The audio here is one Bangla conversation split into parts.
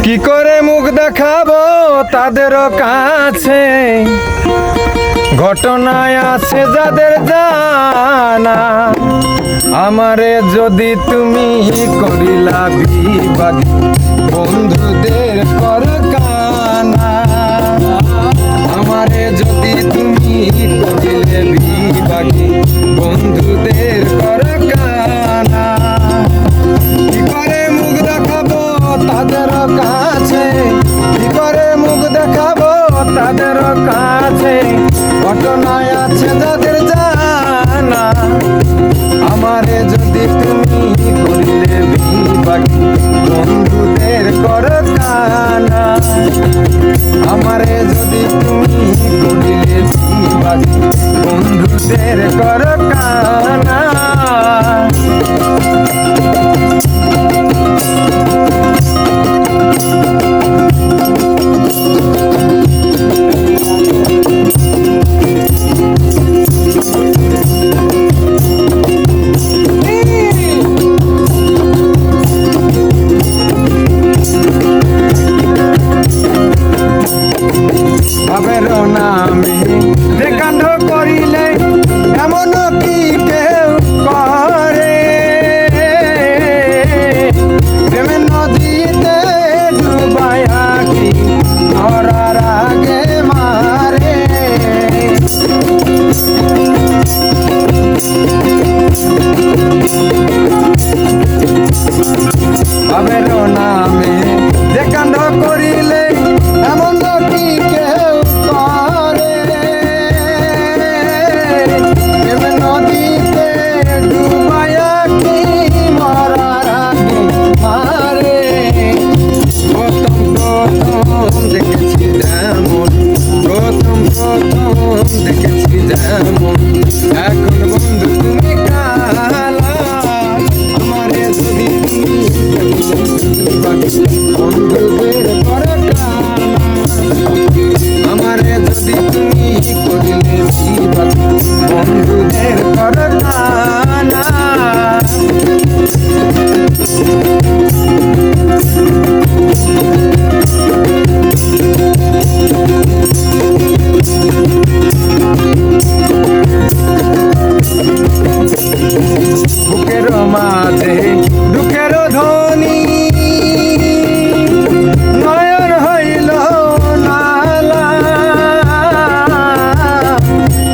কি করে মুখ দেখাবো তাদের কাছে, ঘটনায় আছে যাদের জানা। আমারে যদি তুমি করিলা বিভাগী, বন্ধুদের কর কানা। আমারে যদি তুমি করিলে বিভাগী, বন্ধুদের কর কানা। কি করে মুখ দেখাবো তাদের কাছে, কি করে মুখ দেখাবো তাদের কাছে, ঘটনায় আছে যাদের জানা। আমারে যদি তুমি করিলে বিভাগী, বন্ধুদের কর কানা। আমারে যদি তুমি করিলে বিভাগী, বন্ধুদের কর কানা। ভাবের নামে যে কাণ্ড করিলে এমন কি কেউ করে, প্রেমের নদীতে ডুবায়া কি ধরার আগে মারে। ভাবের নামে যে কাণ্ড করিলে এমন কি কেউ করে, প্রেমের নদীতে ডুবায়া কি মরার আগে মারে। প্রথম প্রথম দেখেছি যেমন, প্রথম প্রথম দেখেছি যেমন, এখন বন্ধু তুমি কালা। আমারে যদি তুমি বন্ধুদের কর কানা। আমারে যদি তুমি করিলে বিভাগী, বন্ধুদের কর কানা। বুকের মাঝে দুঃখের ধ্বনি, নয়ন হইল নালা।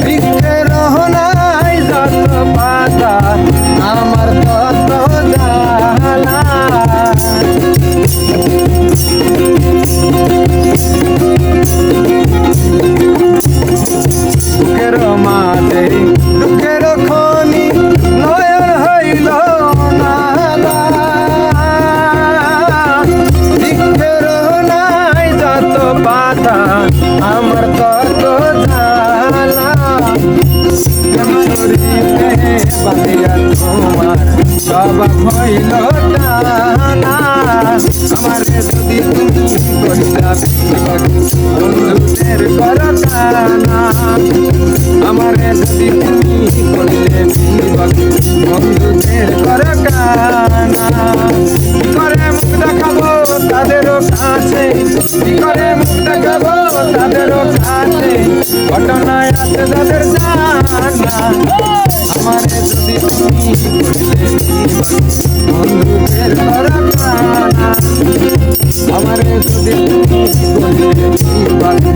বৃক্ষের নাই যত পাতা, আমার তত জ্বালা। বুকের মাঝে দুঃখের খনি, নয়ন হইল নালা। বৃক্ষের নাই যত পাতা, আমার তত জ্বালা। বাঁধিয়া তোমার স্বভাব হইল টানা। আমারে যদি তুমি করিলা বিভাগী, বন্ধুদের কর কানা। আমারে যদি তুমি করিলে বিভাগী, বন্ধুদের কর কানা। কি করে মুখ দেখাবো তাদের কাছে, কি করে মুখ দেখাবো তাদের কাছে, ঘটনায় আছে যাদের জানা। আমারে যদি তুমি করিলে বিভাগী, বন্ধুদের কর কানা। আমারে যদি তুমি করিলে বিভাগী,